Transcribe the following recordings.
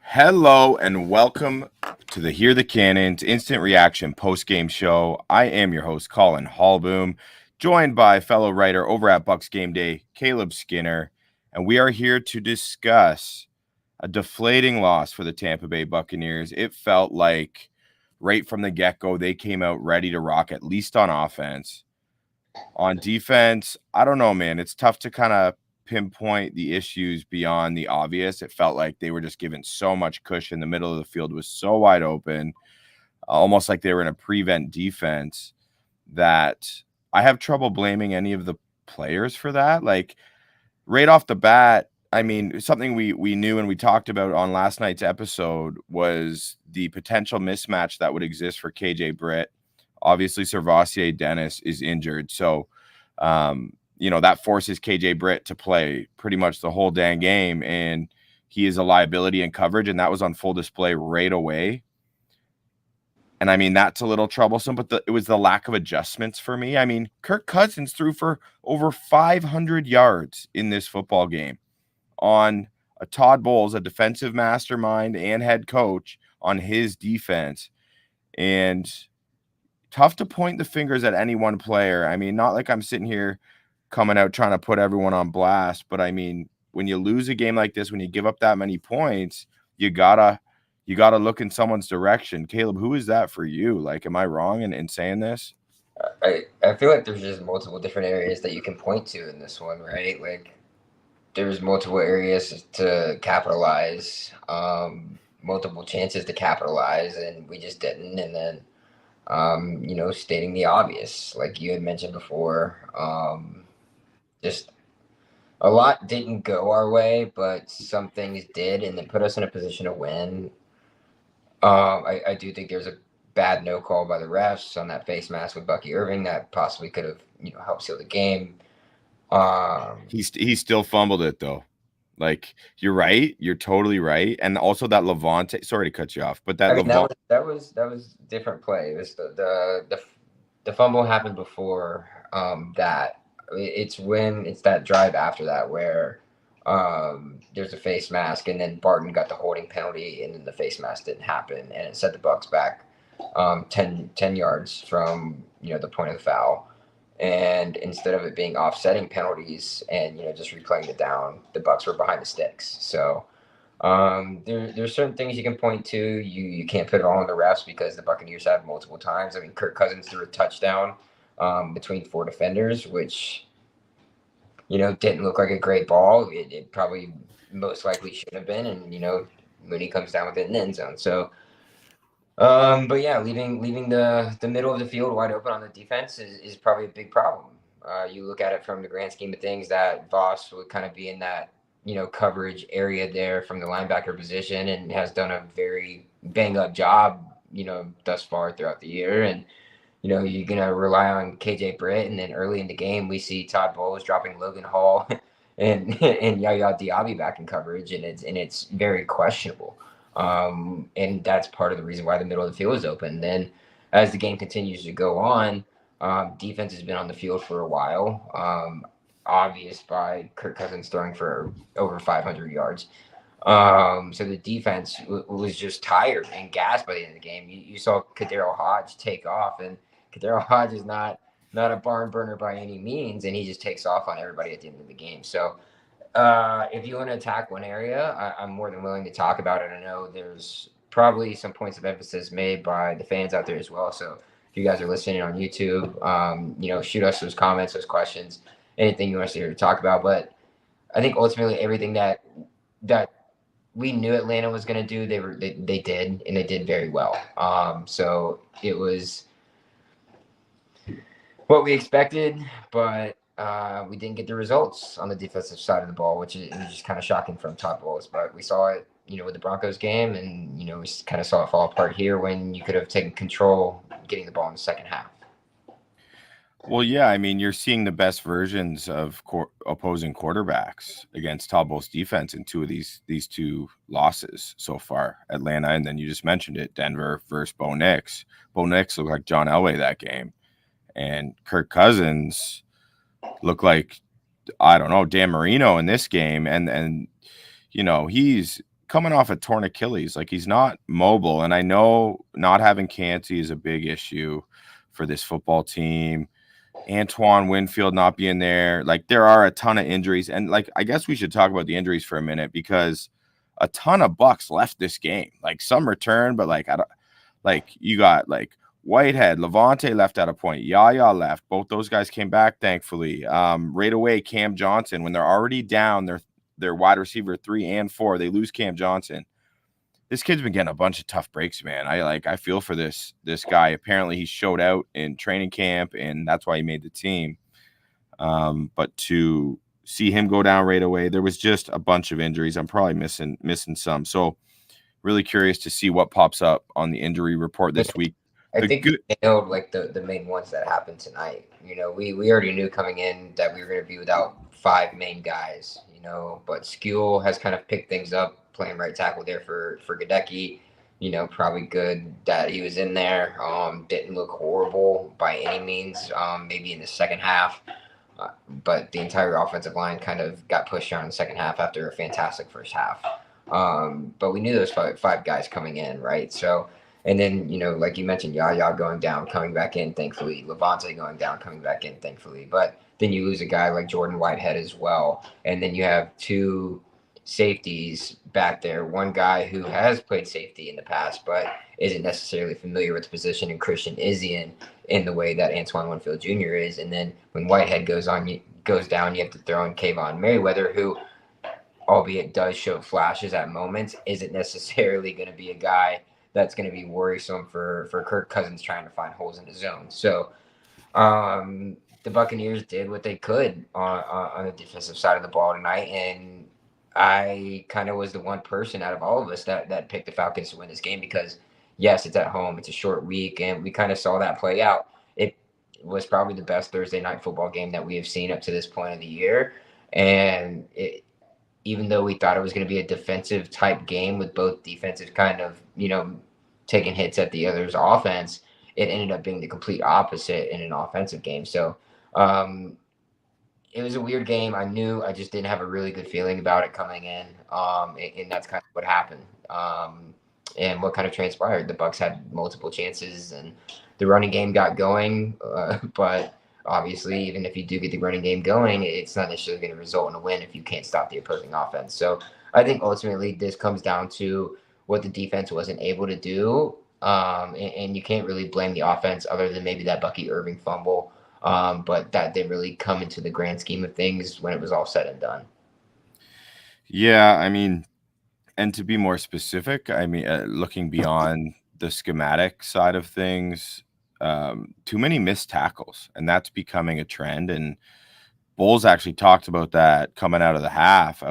Hello and welcome to the Hear the Cannons Instant Reaction Post-Game Show. I am your host, Colin Hallboom, joined by fellow writer over at BucsGameday, Caleb Skinner, and we are here to discuss a deflating loss for the Tampa Bay Buccaneers. It felt like right from the get-go, they came out ready to rock, at least on offense. On defense, I don't know, man. It's tough to kind of pinpoint the issues beyond the obvious. It felt like they were just given so much cushion. The middle of the field was so wide open, almost like they were in a prevent defense, that I have trouble blaming any of the players for that. Like right off the bat, I mean, something we knew and we talked about on last night's episode was the potential mismatch that would exist for KJ Britt. Obviously, Servassier Dennis is injured, so that forces KJ Britt to play pretty much the whole dang game, and he is a liability in coverage, and that was on full display right away. And I mean, that's a little troublesome, but it was the lack of adjustments for me. I mean, Kirk Cousins threw for over 500 yards in this football game on a Todd Bowles, a defensive mastermind and head coach, on his defense. And tough to point the fingers at any one player. I mean, not like I'm sitting here coming out trying to put everyone on blast, but I mean, when you lose a game like this, when you give up that many points, you gotta look in someone's direction. Caleb, who is that for you? Like, am I wrong in saying this? I feel like there's just multiple different areas that you can point to in this one, right? Like there's multiple areas to capitalize, multiple chances to capitalize, and we just didn't. And then, stating the obvious, like you had mentioned before, just a lot didn't go our way, but some things did, and then put us in a position to win. I do think there's a bad no call by the refs on that face mask with Bucky Irving that possibly could have helped seal the game. He still fumbled it though. Like, you're right, you're totally right, and also that Levante. Sorry to cut you off, but that I mean that Levante. was that was that was different play. It was the fumble happened before that. It's when it's that drive after that where there's a face mask and then Barton got the holding penalty and then the face mask didn't happen and it set the Bucs back 10 yards from the point of the foul. And instead of it being offsetting penalties and just replaying it down, the Bucs were behind the sticks. So there's certain things you can point to. You can't put it all on the refs because the Buccaneers have multiple times. I mean, Kirk Cousins threw a touchdown between four defenders, which didn't look like a great ball. It probably most likely shouldn't have been, and Mooney comes down with it in the end zone. So, but yeah, leaving the middle of the field wide open on the defense is probably a big problem. You look at it from the grand scheme of things that Voss would kind of be in that coverage area there from the linebacker position and has done a very bang up job, thus far throughout the year. And, you're going to rely on KJ Britt. And then early in the game, we see Todd Bowles dropping Logan Hall and Yaya Diaby back in coverage. And it's very questionable. And that's part of the reason why the middle of the field is open. Then as the game continues to go on, defense has been on the field for a while. Obvious by Kirk Cousins throwing for over 500 yards. So the defense was just tired and gassed by the end of the game. You saw Kadero Hodge take off, and Kadero Hodge is not a barn burner by any means, and he just takes off on everybody at the end of the game. So if you want to attack one area, I'm more than willing to talk about it. I know there's probably some points of emphasis made by the fans out there as well. So if you guys are listening on YouTube, shoot us those comments, those questions, anything you want us to hear to talk about. But I think ultimately everything that we knew Atlanta was going to do, they did, and they did very well. So it was what we expected, but we didn't get the results on the defensive side of the ball, which is just kind of shocking from Todd Bowles. But we saw it, with the Broncos game, and we kind of saw it fall apart here when you could have taken control, getting the ball in the second half. Well, yeah, I mean, you're seeing the best versions of opposing quarterbacks against Todd Bowles' defense in two of these two losses so far, Atlanta, and then you just mentioned it, Denver versus Bo Nix. Bo Nix looked like John Elway that game, and Kirk Cousins looked like, I don't know, Dan Marino in this game, and he's coming off a torn Achilles. Like, he's not mobile. And I know not having Cansey is a big issue for this football team. Antoine Winfield not being there. Like, there are a ton of injuries. And, like, I guess we should talk about the injuries for a minute, because a ton of Bucs left this game. Like, some return, but like, I don't, like, you got like Whitehead, Levante left at a point, Yaya left. Both those guys came back, thankfully. Right away, Cam Johnson, when they're already down, their wide receiver 3 and 4, they lose Cam Johnson. This kid's been getting a bunch of tough breaks, man. I feel for this guy. Apparently he showed out in training camp, and that's why he made the team. But to see him go down right away, there was just a bunch of injuries. I'm probably missing some. So really curious to see what pops up on the injury report this week. I think we nailed like the main ones that happened tonight. We already knew coming in that we were going to be without 5 main guys. But Skule has kind of picked things up, playing right tackle there for Gadecki. Probably good that he was in there. Didn't look horrible by any means. Maybe in the second half, but the entire offensive line kind of got pushed around in the second half after a fantastic first half. But we knew those five guys coming in, right? So. And then, like you mentioned, Yaya going down, coming back in, thankfully. Levante going down, coming back in, thankfully. But then you lose a guy like Jordan Whitehead as well. And then you have 2 safeties back there. One guy who has played safety in the past, but isn't necessarily familiar with the position, and Christian Izien in the way that Antoine Winfield Jr. is. And then when Whitehead goes down, you have to throw in Kayvon Merriweather, who, albeit does show flashes at moments, isn't necessarily going to be a guy that's going to be worrisome for Kirk Cousins trying to find holes in the zone. So the Buccaneers did what they could on the defensive side of the ball tonight, and I kind of was the one person out of all of us that picked the Falcons to win this game, because, yes, it's at home, it's a short week, and we kind of saw that play out. It was probably the best Thursday night football game that we have seen up to this point of the year, and even though we thought it was going to be a defensive type game with both defensive kind of, taking hits at the other's offense, it ended up being the complete opposite in an offensive game. So it was a weird game. I just didn't have a really good feeling about it coming in. And that's kind of what happened. And what kind of transpired. The Bucs had multiple chances, and the running game got going, but obviously, even if you do get the running game going, it's not necessarily going to result in a win if you can't stop the opposing offense. So I think ultimately this comes down to what the defense wasn't able to do. And you can't really blame the offense other than maybe that Bucky Irving fumble. But that didn't really come into the grand scheme of things when it was all said and done. Yeah, I mean, and to be more specific, I mean, looking beyond the schematic side of things, too many missed tackles, and that's becoming a trend. And Bowles actually talked about that coming out of the half,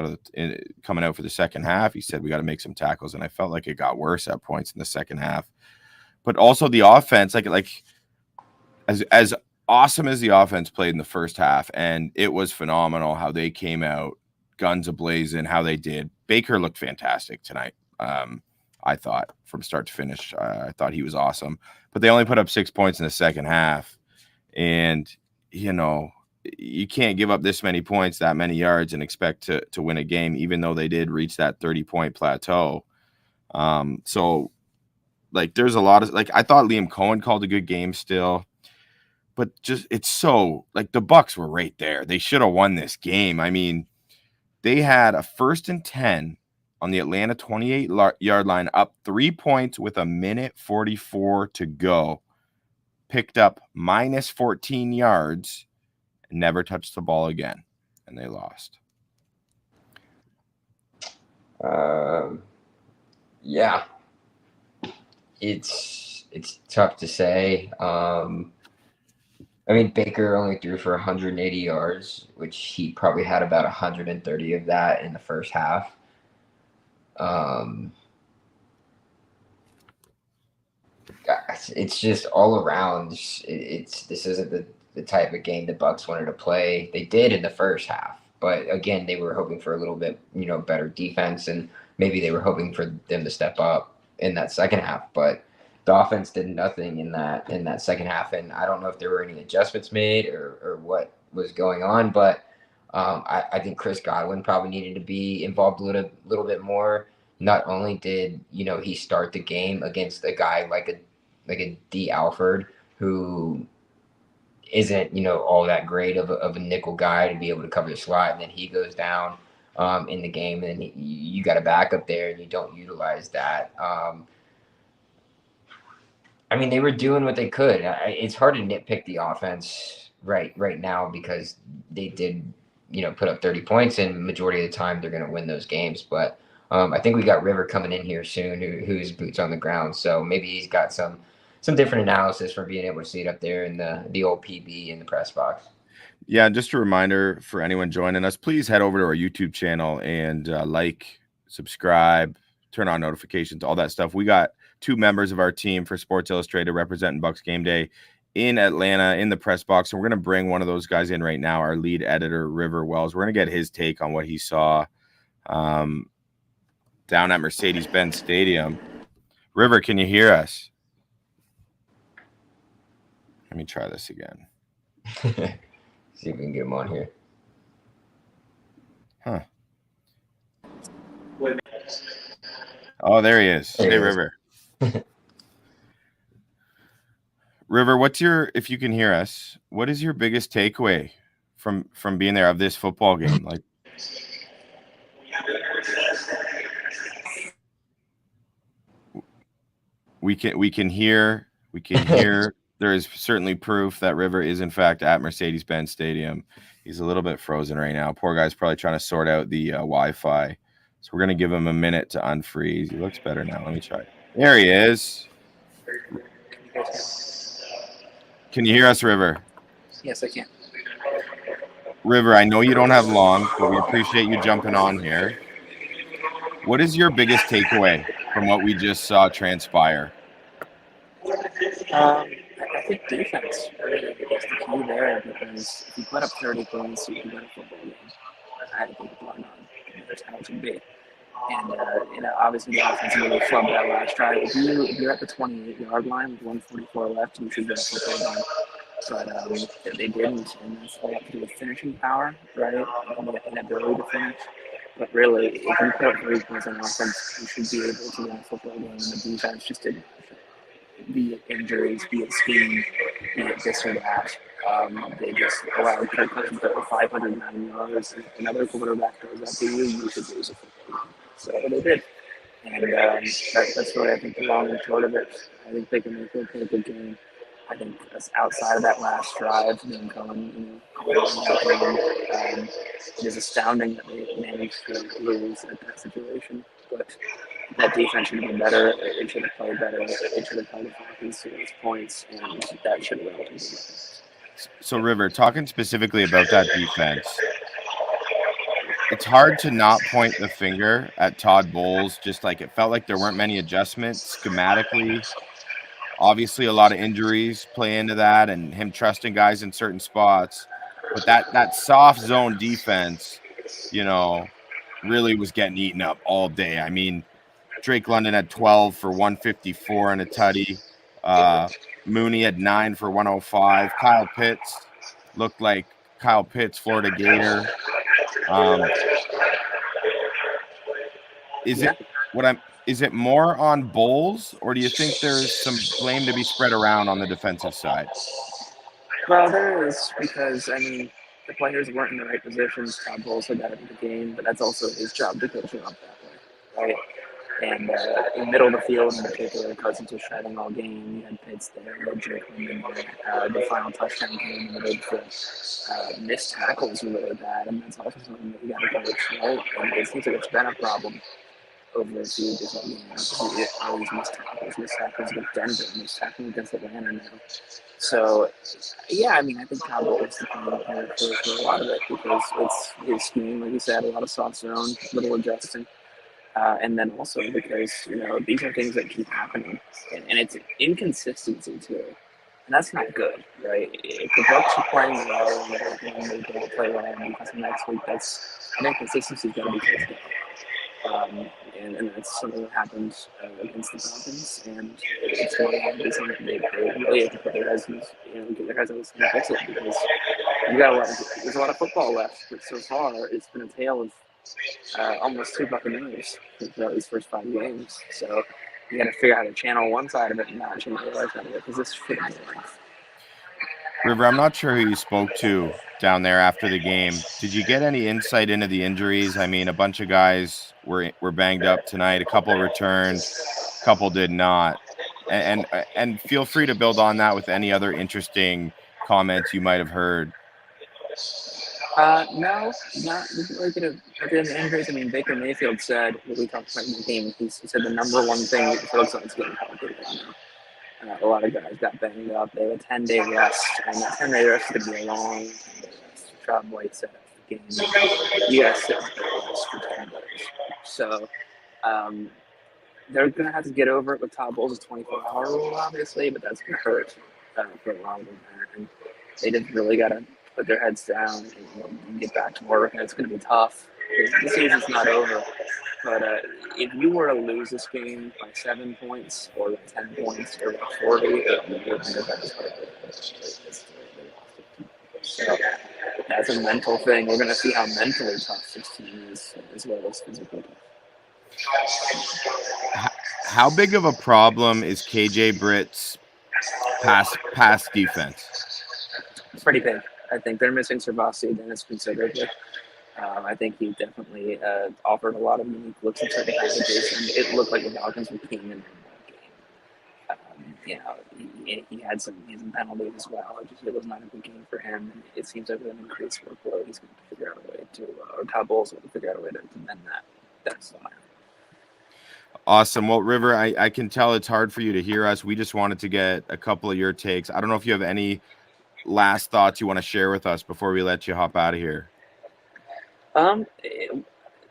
coming out for the second half. He said we got to make some tackles, and I felt like it got worse at points in the second half. But also the offense, like as awesome as the offense played in the first half, and it was phenomenal how they came out guns a-blazing, how they did. Baker looked fantastic tonight. I thought from start to finish, I thought he was awesome. But they only put up 6 points in the second half. And, you can't give up this many points, that many yards, and expect to win a game, even though they did reach that 30-point plateau. So, like, there's a lot of, like, I thought Liam Cohen called a good game still. But just, it's so, like, the Bucs were right there. They should have won this game. I mean, they had a 1st and 10 on the Atlanta 28-yard line, up 3 points with 1:44 to go. Picked up minus 14 yards, and never touched the ball again, and they lost. Yeah, it's tough to say. I mean, Baker only threw for 180 yards, which he probably had about 130 of that in the first half. It's just all around. This isn't the type of game the Bucs wanted to play. They did in the first half, but again, they were hoping for a little bit, better defense, and maybe they were hoping for them to step up in that second half. But the offense did nothing in that second half, and I don't know if there were any adjustments made or what was going on, but I think Chris Godwin probably needed to be involved a little bit more. Not only did he start the game against a guy like a D Alford who isn't all that great of a nickel guy to be able to cover the slot, and then he goes down in the game, and then you got a backup there, and you don't utilize that. I mean, they were doing what they could. It's hard to nitpick the offense right now because they did, put up 30 points, and majority of the time they're going to win those games. But I think we got River coming in here soon, who's boots on the ground. So maybe he's got some different analysis for being able to see it up there in the old PB in the press box. Yeah, just a reminder for anyone joining us, please head over to our YouTube channel and like, subscribe, turn on notifications, all that stuff. We got 2 members of our team for Sports Illustrated representing BucsGameday in Atlanta in the press box. And we're going to bring one of those guys in right now, our lead editor, River Wells. We're going to get his take on what he saw down at Mercedes-Benz Stadium. River, can you hear us? Let me try this again. See if we can get him on here. Huh. Oh, there he is. Hey, River. River, if you can hear us, what is your biggest takeaway from being there of this football game? Like, we can hear. There is certainly proof that River is in fact at Mercedes-Benz Stadium. He's a little bit frozen right now. Poor guy's probably trying to sort out the Wi-Fi. So we're going to give him a minute to unfreeze. He looks better now. Let me try. There he is. Can you hear us, River? Yes, I can. River, I know you don't have long, but we appreciate you jumping on here. What is your biggest takeaway from what we just saw transpire? I think defense really is the key there because if you put up 30 points, you can win a football game. I think it's going on. That's how it should be. And obviously the offense really flubbed that last drive. If you're at the 28-yard line with 144 left, you should win a football game. But they didn't, and that's all have to do with finishing power, right? And ability to finish. But really, if you put up 3 points on offense, you should be able to win a football game, and the defense just didn't. Be it injuries, be it scheme, be it this or that. They just allowed Kirk Cousins to throw 509 yards. If another quarterback throws that to you, you should lose a football game. So they did. And that's really, I think, the long and short of it. I think they can make a pretty good game. I think that's outside of that last drive, them going, it is astounding that they managed to lose at that situation. But that defense should have been better. It should have played better. It should have held the Falcons to those points, and that should have been better. So, River, talking specifically about that defense, it's hard to not point the finger at Todd Bowles. Just like it felt like there weren't many adjustments schematically. Obviously, a lot of injuries play into that, and him trusting guys in certain spots. But that soft zone defense, really was getting eaten up all day. I mean, Drake London had 12 for 154 and a tutty. Mooney had 9 for 105. Kyle Pitts looked like Kyle Pitts, Florida Gator. Is it more on Bowles, or do you think there's some blame to be spread around on the defensive side? Well, there is, because, the players weren't in the right positions. Todd Bowles had that into the game, but that's also his job to coach them up that way, right? And in the middle of the field, in particular, Cousins was shedding all game. You had Pitts there, you had Drake London there. The final touchdown came in the midfield. Missed tackles were really bad, and that's also something that you got to coach, right? And it seems like it's been a problem over a few different games. Always missed tackles against Denver, missed tackles against Atlanta now. So, yeah, I think Todd Bowles is the plan for a lot of it, because it's his scheme, like you said, a lot of soft zone, little adjusting. And then also because, these are things that keep happening. And it's inconsistency, too. And that's not good, right? If the Bucs are playing well and they don't play well because next week, that's an inconsistency is going to be fixed out. And that's something that happens against the Falcons. And it's going to be something they really have to put their heads in, get their heads in and fix it, because there's a lot of football left, but so far it's been a tale of almost 2 Buccaneers throughout these first 5 games. So you got to figure out how to channel one side of it and not channel the other side of it, because this should be boring. River, I'm not sure who you spoke to down there after the game. Did you get any insight into the injuries? I mean, a bunch of guys were banged up tonight. A couple returned, a couple did not. And feel free to build on that with any other interesting comments you might have heard. No, not really going to the injuries. I mean, Baker Mayfield said, what we talked about in the game, he said the number one thing it looks like is getting healthy right now. A lot of guys got banged up. They had a 10-day rest, and that 10-day rest is going to be a long 10-day rest. Rob White said after the game, you guys sit with their rest for 10 days. So they're going to have to get over it with Todd Bowles' 24-hour rule, obviously, but that's going to hurt for a lot of them. And they just really got to put their heads down and get back to work, and it's going to be tough. The season's not over. But if you were to lose this game by 7 points or by 10 points or by 40, it would be the best part of it. So that's a mental thing. We're going to see how mentally tough this team is, as well as physically tough. How big of a problem is KJ Britt's pass defense? It's pretty big. I think they're missing Servasi Dennis considerably. I think he definitely offered a lot of unique looks in certain passages, and it looked like the Falcons were king in that game. He had some penalties as well. It was not a good game for him, and it seems like with an increased workload, he's going to figure out a way to, or Todd Bowles will figure out a way to mend that slide. Awesome. Well, River, I can tell it's hard for you to hear us. We just wanted to get a couple of your takes. I don't know if you have any last thoughts you want to share with us before we let you hop out of here.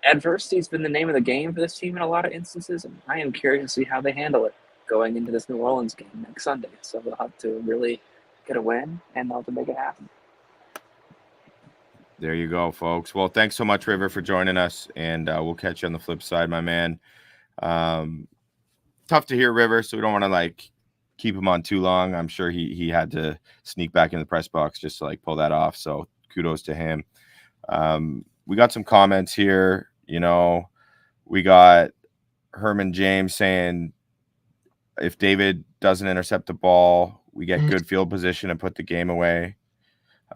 Adversity's been the name of the game for this team in a lot of instances, and I am curious to see how they handle it going into this New Orleans game next Sunday. So they'll have to really get a win, and they'll have to make it happen. There you go, folks. Well, thanks so much, River, for joining us, and we'll catch you on the flip side, my man. Tough to hear River, so we don't want to keep him on too long. I'm sure he had to sneak back in the press box just to pull that off. So kudos to him. We got some comments here. We got Herman James saying if David doesn't intercept the ball, we get good field position and put the game away.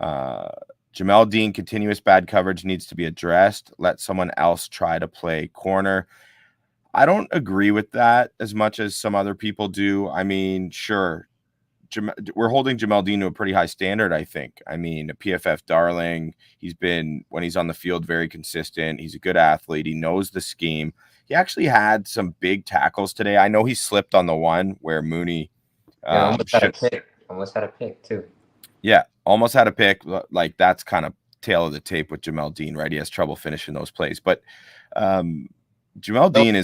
Jamel Dean, continuous bad coverage needs to be addressed. Let someone else try to play corner. I don't agree with that as much as some other people do. I mean, sure, we're holding Jamel Dean to a pretty high standard, I think. I mean, a PFF darling. He's been, when he's on the field, very consistent. He's a good athlete. He knows the scheme. He actually had some big tackles today. I know he slipped on the one where Mooney almost had a pick too. Yeah, almost had a pick. That's kind of tail of the tape with Jamel Dean, right? He has trouble finishing those plays. But Jamel Dean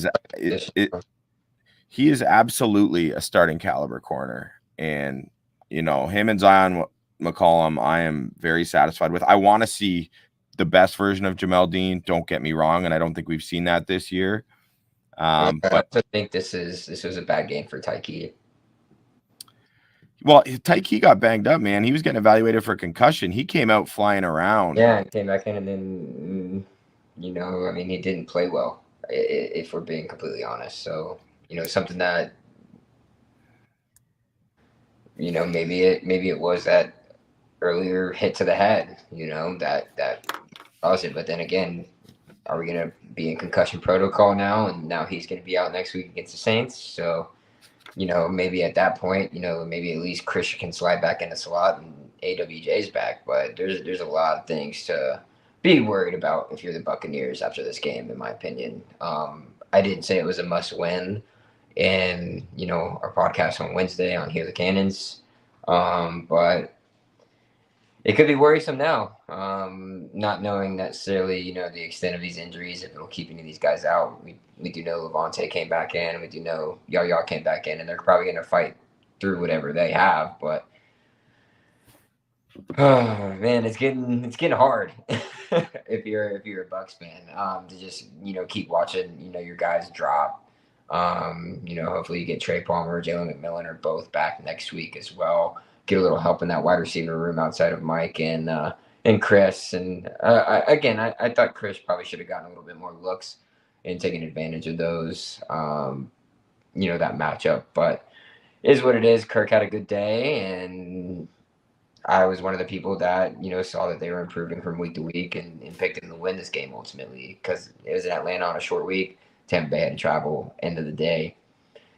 he is absolutely a starting caliber corner. And, him and Zion McCollum, I am very satisfied with. I want to see the best version of Jamel Dean. Don't get me wrong. And I don't think we've seen that this year. But I think this was a bad game for Tyke. Well, Tyke got banged up, man. He was getting evaluated for concussion. He came out flying around. Yeah, and came back in, and then, he didn't play well, if we're being completely honest. So, something that, maybe it was that earlier hit to the head, that caused it. But then again, are we going to be in concussion protocol now? And now he's going to be out next week against the Saints. So, maybe at that point, maybe at least Christian can slide back in the slot and AWJ's back. But there's a lot of things to be worried about if you're the Buccaneers after this game, in my opinion. I didn't say it was a must win in, our podcast on Wednesday on Hear the Cannons. But it could be worrisome now, not knowing necessarily, the extent of these injuries, if it'll keep any of these guys out. We do know Levante came back in, and we do know Yaya came back in, and they're probably going to fight through whatever they have. But, oh, man, it's getting hard if you're a Bucs fan, to just, keep watching, your guys drop. Hopefully you get Trey Palmer or Jalen McMillan are both back next week as well. get a little help in that wide receiver room outside of Mike and Chris. And I thought Chris probably should have gotten a little bit more looks and taken advantage of those, that matchup. But it is what it is. Kirk had a good day, and I was one of the people that, saw that they were improving from week to week and picked them to win this game ultimately because it was in Atlanta on a short week. Tampa Bay had to travel end of the day.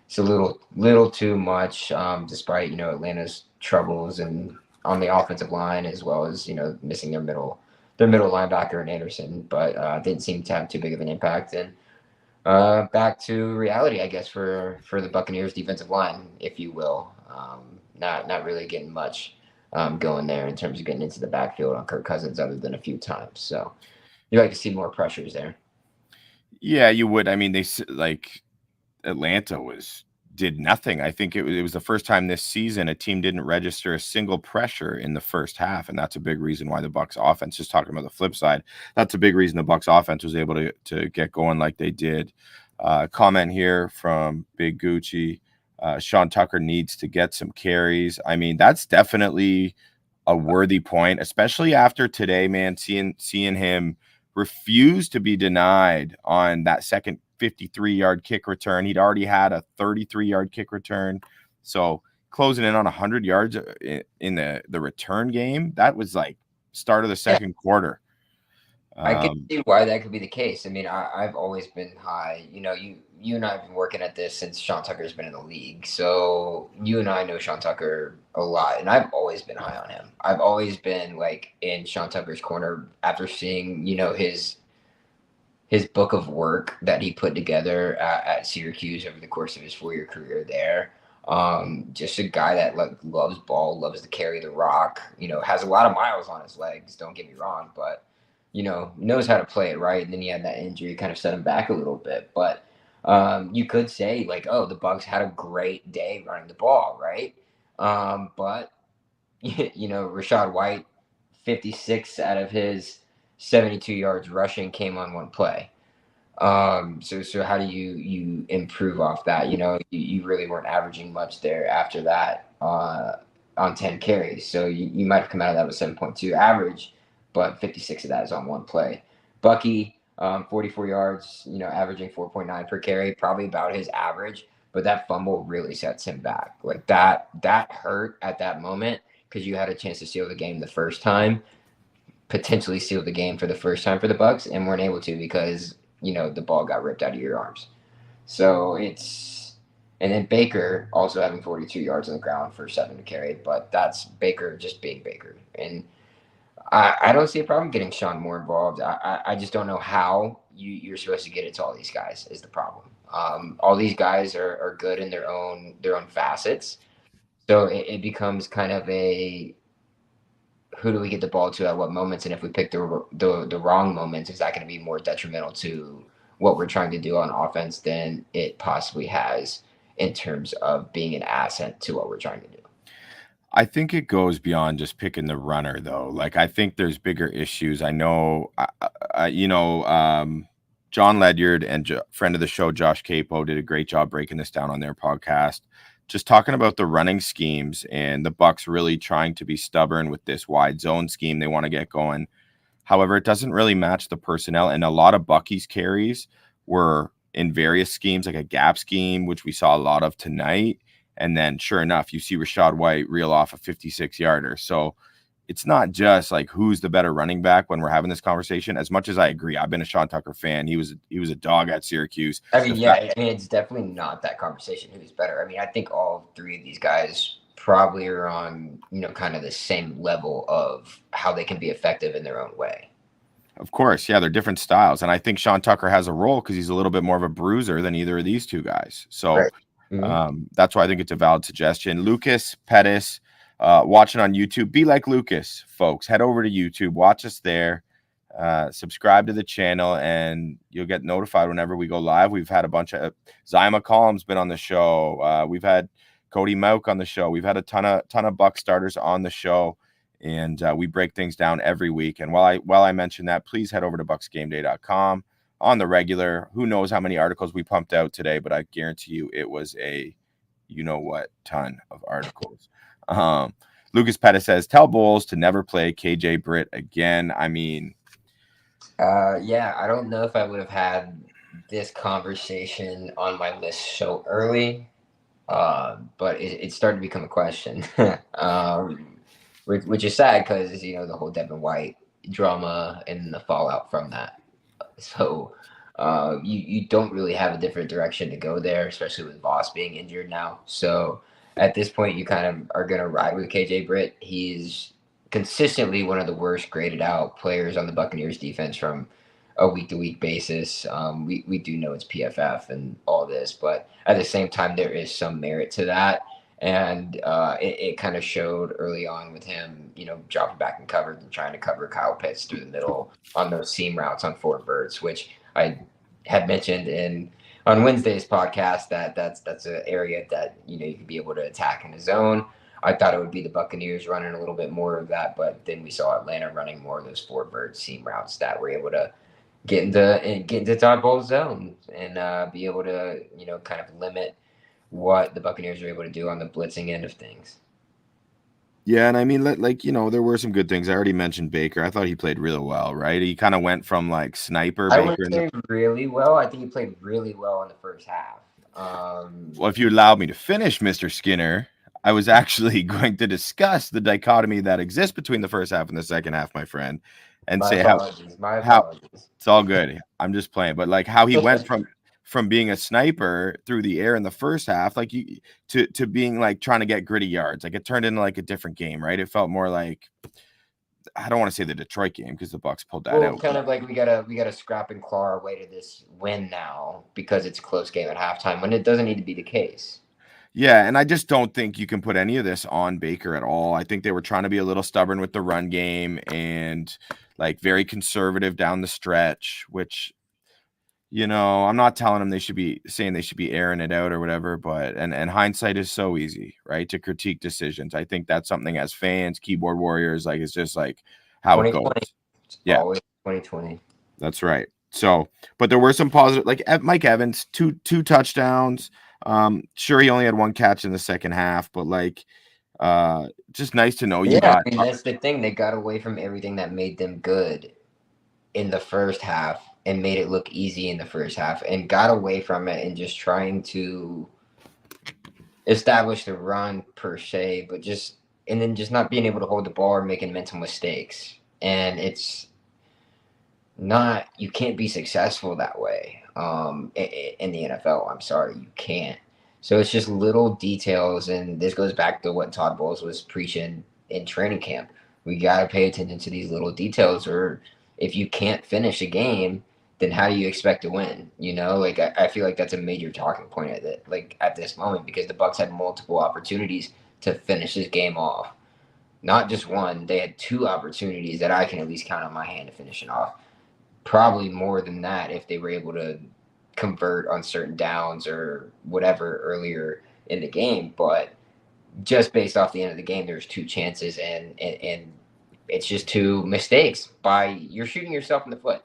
It's a little too much, despite, Atlanta's troubles and on the offensive line as well as, missing their middle linebacker in Anderson, but didn't seem to have too big of an impact. And back to reality, I guess, for the Buccaneers defensive line, if you will. Not really getting much going there in terms of getting into the backfield on Kirk Cousins other than a few times. So you like to see more pressures there. Yeah, you would. I mean, Atlanta did nothing. I think it was the first time this season a team didn't register a single pressure in the first half, and that's a big reason why the Bucs offense, just talking about the flip side, that's a big reason the Bucs offense was able to get going like they did. Comment here from Big Gucci. Sean Tucker needs to get some carries. I mean, that's definitely a worthy point, especially after today, man, seeing him refuse to be denied on that second 53-yard kick return. He'd already had a 33-yard kick return. So closing in on 100 yards in the return game, that was like start of the second quarter. I can see why that could be the case. I mean, I've always been high. You and I have been working at this since Sean Tucker's been in the league. So you and I know Sean Tucker a lot, and I've always been high on him. I've always been like in Sean Tucker's corner after seeing, his book of work that he put together at Syracuse over the course of his 4-year career there. Just a guy that loves ball, loves to carry the rock, has a lot of miles on his legs. Don't get me wrong, but knows how to play it right. And then he had that injury, kind of set him back a little bit. But you could say like, oh, the Bucs had a great day running the ball, right? But Rachaad White, 56 out of his 72 yards rushing came on one play. So how do you improve off that? You really weren't averaging much there after that on 10 carries. So you might have come out of that with 7.2 average, but 56 of that is on one play. Bucky, 44 yards, averaging 4.9 per carry, probably about his average, but that fumble really sets him back. Like that hurt at that moment because you had a chance to seal the game the first time, potentially seal the game for the first time for the Bucs, and weren't able to because the ball got ripped out of your arms. So and then Baker also having 42 yards on the ground for 7 to carry, but that's Baker just being Baker. And I don't see a problem getting Sean more involved. I just don't know how you're supposed to get it to all these guys is the problem. All these guys are good in their own facets. So it becomes kind of a who do we get the ball to at what moments, and if we pick the wrong moments, is that going to be more detrimental to what we're trying to do on offense than it possibly has in terms of being an asset to what we're trying to do? I think it goes beyond just picking the runner, though. Like, I think there's bigger issues. I know, John Ledyard and friend of the show, Josh Capo, did a great job breaking this down on their podcast. Just talking about the running schemes and the Bucs really trying to be stubborn with this wide zone scheme they want to get going. However, it doesn't really match the personnel, and a lot of Bucky's carries were in various schemes, like a gap scheme, which we saw a lot of tonight. And then sure enough, you see Rachaad White reel off a 56-yarder. So it's not just like who's the better running back when we're having this conversation. As much as I agree, I've been a Sean Tucker fan. He was a dog at Syracuse. I mean, it's definitely not that conversation who's better. I mean, I think all three of these guys probably are on, kind of the same level of how they can be effective in their own way. Of course, yeah, they're different styles. And I think Sean Tucker has a role because he's a little bit more of a bruiser than either of these two guys. So right. Mm-hmm. That's why I think it's a valid suggestion. Lucas Pettis, watching on YouTube, be like Lucas, folks. Head over to YouTube, watch us there, subscribe to the channel, and you'll get notified whenever we go live. We've had a bunch of Zyma Collins been on the show. We've had Cody Mauk on the show. We've had a ton of Bucs starters on the show, and we break things down every week. And while I mention that, please head over to BucsGameday.com. On the regular. Who knows how many articles we pumped out today, but I guarantee you it was a ton of articles. Lucas Pettis says, tell Bowles to never play KJ Britt again. I mean, yeah, I don't know if I would have had this conversation on my list so early, but it started to become a question, which is sad because, you know, the whole Devin White drama and the fallout from that. So you don't really have a different direction to go there, especially with Voss being injured now. So at this point, you kind of are going to ride with KJ Britt. He's consistently one of the worst graded out players on the Buccaneers defense from a week to week basis. We do know it's PFF and all this, but at the same time, there is some merit to that. And it kind of showed early on with him, you know, dropping back in coverage and trying to cover Kyle Pitts through the middle on those seam routes on Fort Birds, which I had mentioned on Wednesday's podcast that's an area that, you know, you could be able to attack in the zone. I thought it would be the Buccaneers running a little bit more of that, but then we saw Atlanta running more of those Fort Bird seam routes that were able to get into Todd Bowles' zone and be able to, you know, kind of limit what the Buccaneers are able to do on the blitzing end of things. yeah, and I mean, like, you know, there were some good things. I already mentioned Baker. I thought he played really well, right? He kind of went from like sniper I Baker. would say really well. I think he played really well in the first half. Well, if you allowed me to finish, Mr. Skinner, I was actually going to discuss the dichotomy that exists between the first half and the second half, my friend, and My say apologies. how it's all good. I'm just playing, but like how he went from being a sniper through the air in the first half, like you to being like trying to get gritty yards. Like it turned into like a different game, right? It felt more like, I don't want to say the Detroit game because the Bucs pulled that out. Kind of like we gotta scrap and claw our way to this win now because it's a close game at halftime when it doesn't need to be the case. Yeah, and I just don't think you can put any of this on Baker at all. I think they were trying to be a little stubborn with the run game and like very conservative down the stretch, which, you know, I'm not telling them they should be saying they should be airing it out or whatever, but and hindsight is so easy, right? To critique decisions. I think that's something as fans, keyboard warriors, like it's just like how it goes. Yeah. Always 2020. That's right. So, but there were some positive, like Mike Evans, two touchdowns. Sure, he only had one catch in the second half, but like, just nice to know you got. I mean, that's the thing. They got away from everything that made them good in the first half and made it look easy in the first half and got away from it and just trying to establish the run per se, but just not being able to hold the ball or making mental mistakes. And it's not, you can't be successful that way in the NFL. I'm sorry, you can't. So it's just little details, and this goes back to what Todd Bowles was preaching in training camp. We got to pay attention to these little details, or if you can't finish a game, then how do you expect to win? You know, like I feel like that's a major talking point at this moment because the Bucs had multiple opportunities to finish this game off. Not just one, they had two opportunities that I can at least count on my hand to finish it off. Probably more than that if they were able to convert on certain downs or whatever earlier in the game. But just based off the end of the game, there's two chances and it's just two mistakes you're shooting yourself in the foot.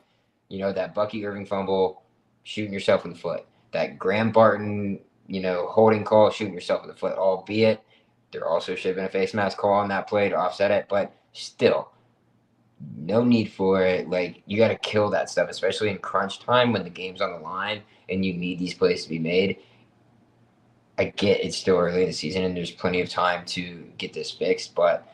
You know, that Bucky Irving fumble, shooting yourself in the foot. That Graham Barton, you know, holding call, shooting yourself in the foot, albeit there also should have been a face mask call on that play to offset it, but still, no need for it. Like, you got to kill that stuff, especially in crunch time when the game's on the line and you need these plays to be made. I get it's still early in the season and there's plenty of time to get this fixed, but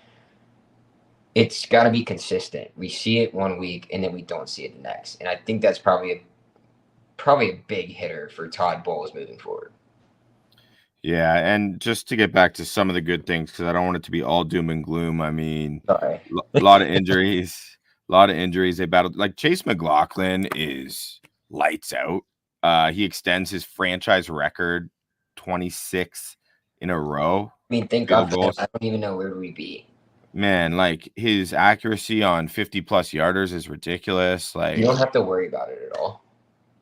it's got to be consistent. We see it one week and then we don't see it the next. And I think that's probably a big hitter for Todd Bowles moving forward. Yeah, and just to get back to some of the good things, because I don't want it to be all doom and gloom. I mean, Sorry. a lot of injuries, They battled. Like Chase McLaughlin is lights out. He extends his franchise record 26 in a row. I mean, thank God for him. I don't even know where we'd be. Man, like his accuracy on 50+ yarders is ridiculous. Like, you don't have to worry about it at all.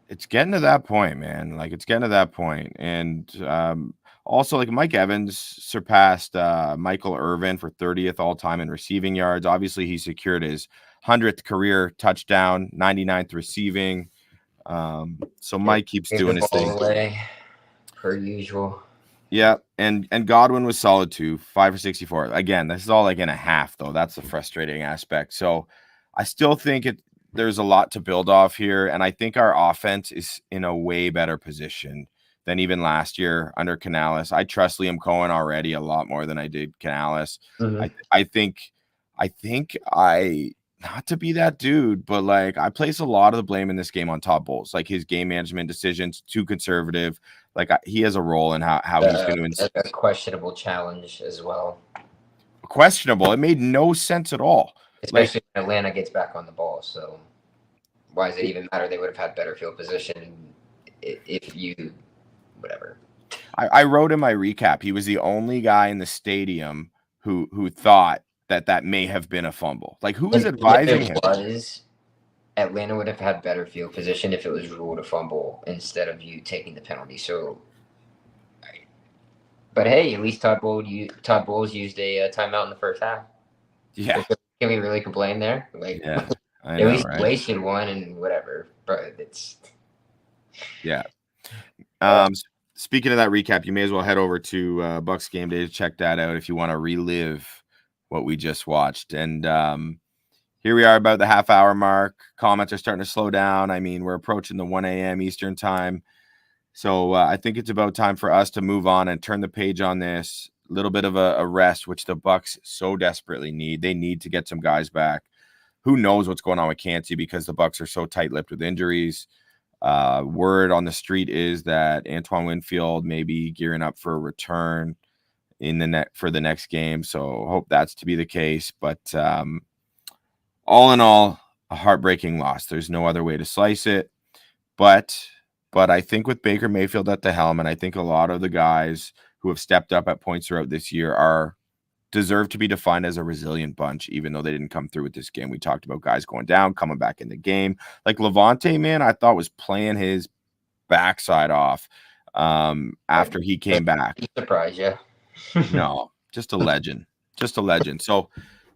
It's getting to that point, man. Like it's getting to that point. And also, like Mike Evans surpassed Michael Irvin for 30th all time in receiving yards. Obviously, he secured his 100th career touchdown, 99th receiving. So Mike keeps doing his thing. Away, per usual. Yeah, and Godwin was solid too, 5 for 64. Again, this is all like in a half though. That's the frustrating aspect. So I still think there's a lot to build off here, and I think our offense is in a way better position than even last year under Canales. I trust Liam Cohen already a lot more than I did Canales. Mhm. I think I not to be that dude, but like I place a lot of the blame in this game on Todd Bowles. Like his game management decisions too conservative. Like he has a role in how he's going to A questionable challenge as well, questionable. It made no sense at all. especially when Atlanta gets back on the ball. So why does it even matter? They would have had better field position if you whatever. I wrote in my recap, he was the only guy in the stadium who thought that may have been a fumble. Like who was advising him? Atlanta would have had better field position if it was ruled a fumble instead of you taking the penalty. So, but hey, at least Todd Bowles used a timeout in the first half. Yeah, Can we really complain there? Like, yeah, I at know, least right? wasted one and whatever. But it's Yeah. Speaking of that recap, you may as well head over to BucsGameday to check that out if you want to relive what we just watched. And here we are about the half-hour mark. Comments are starting to slow down. I mean, we're approaching the 1 a.m. Eastern time. So I think it's about time for us to move on and turn the page on this. A little bit of a rest, which the Bucs so desperately need. They need to get some guys back. Who knows what's going on with Cansey because the Bucs are so tight-lipped with injuries. Word on the street is that Antoine Winfield may be gearing up for a return in for the next game. So hope that's to be the case. But all in all, a heartbreaking loss. There's no other way to slice it. But I think with Baker Mayfield at the helm, and I think a lot of the guys who have stepped up at points throughout this year deserve to be defined as a resilient bunch, even though they didn't come through with this game. We talked about guys going down, coming back in the game. Like Levante, man, I thought was playing his backside off after he came back. Surprise you. No, just a legend. Just a legend. So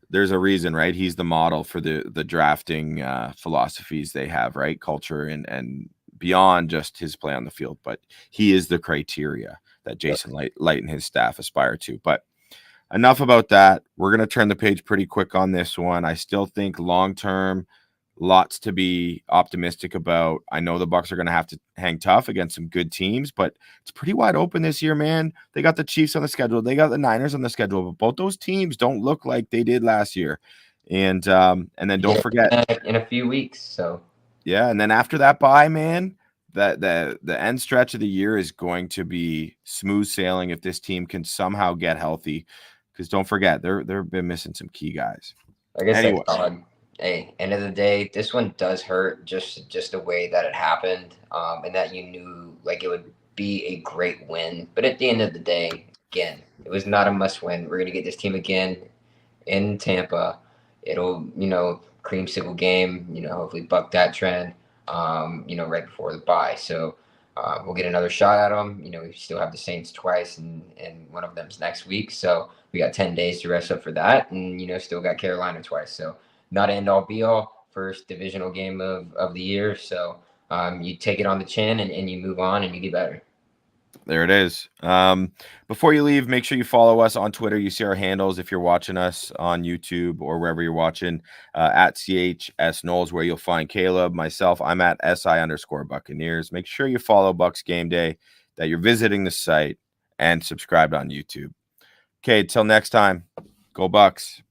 there's a reason, right? He's the model for the drafting philosophies they have, right? Culture and beyond just his play on the field, but he is the criteria that Jason Light and his staff aspire to. But enough about that. We're going to turn the page pretty quick on this one. I still think long-term, lots to be optimistic about. I know the Bucs are going to have to hang tough against some good teams, but it's pretty wide open this year, man. They got the Chiefs on the schedule. They got the Niners on the schedule, but both those teams don't look like they did last year. And then don't forget in a few weeks. So yeah, and then after that bye, man, the end stretch of the year is going to be smooth sailing if this team can somehow get healthy. Because don't forget, they've been missing some key guys. like I said, Todd, hey, end of the day, this one does hurt just the way that it happened, and that you knew like it would be a great win. But at the end of the day, again, it was not a must win. We're gonna get this team again in Tampa. It'll creamsicle game. Hopefully buck that trend. Right before the bye. So we'll get another shot at them. We still have the Saints twice, and one of them's next week. So we got 10 days to rest up for that, and still got Carolina twice. So not end all be all. First divisional game of the year. So you take it on the chin and you move on and you get better. There it is. Before you leave, make sure you follow us on Twitter. You see our handles if you're watching us on YouTube or wherever you're watching, at CHS Knowles, where you'll find Caleb, myself. I'm at SI_Buccaneers. Make sure you follow BucsGameday, that you're visiting the site, and subscribed on YouTube. Okay, till next time, go Bucs.